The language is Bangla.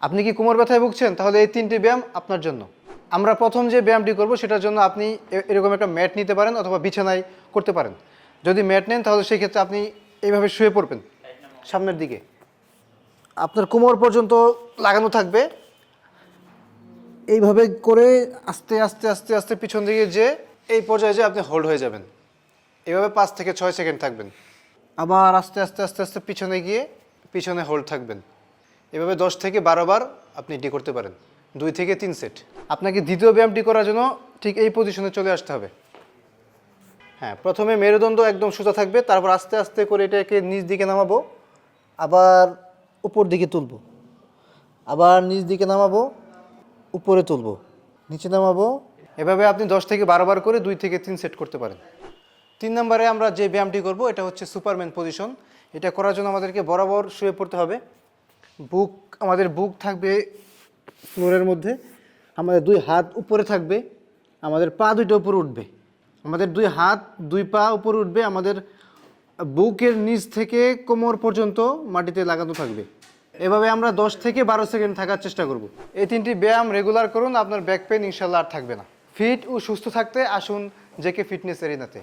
আপনি কি কোমর ব্যথায় ভুগছেন? তাহলে এই 3টি ব্যায়াম আপনার জন্য। আমরা প্রথম যে ব্যায়ামটি করব সেটার জন্য আপনি এরকম একটা ম্যাট নিতে পারেন অথবা বিছানায় করতে পারেন। যদি ম্যাট নেন তাহলে সেই ক্ষেত্রে আপনি এইভাবে শুয়ে পড়বেন সামনের দিকে। আপনার কোমর পর্যন্ত লাগানো থাকবে। এইভাবে করে আস্তে আস্তে আস্তে আস্তে পিছন দিকে যে এই পর্যায়ে যে আপনি হোল্ড হয়ে যাবেন। এভাবে 5 থেকে 6 সেকেন্ড থাকবেন। আবার আস্তে আস্তে আস্তে আস্তে পিছনে গিয়ে পিছনে হোল্ড থাকবেন। এভাবে 10 থেকে 12 বার আপনি এটি করতে পারেন, 2 থেকে 3 সেট। আপনাকে দ্বিতীয় ব্যায়ামটি করার জন্য ঠিক এই পজিশনে চলে আসতে হবে। হ্যাঁ, প্রথমে মেরুদণ্ড একদম সোজা থাকবে, তারপর আস্তে আস্তে করে এটাকে নিচ দিকে নামাবো, আবার উপর দিকে তুলবো, আবার নিচ দিকে নামাবো, উপরে তুলবো, নিচে নামাবো। এভাবে আপনি 10 থেকে 12 বার করে 2 থেকে 3 সেট করতে পারেন। 3 নম্বরে আমরা যে ব্যায়ামটি করব এটা হচ্ছে সুপারম্যান পজিশন। এটা করার জন্য আমাদেরকে বরাবর শুয়ে পড়তে হবে। আমাদের বুক থাকবে ফ্লোরের মধ্যে, আমাদের 2 হাত উপরে থাকবে, আমাদের পা দুইটা উপরে উঠবে, আমাদের 2 হাত 2 পা উপরে উঠবে, আমাদের বুকের নিচ থেকে কোমর পর্যন্ত মাটিতে লাগানো থাকবে। এভাবে আমরা 10 থেকে 12 সেকেন্ড থাকার চেষ্টা করব। এই 3টি ব্যায়াম রেগুলার করুন, আপনার ব্যাক পেইন ইনশাল্লাহ আর থাকবে না। ফিট ও সুস্থ থাকতে আসুন জেকে ফিটনেস এরিনাতে।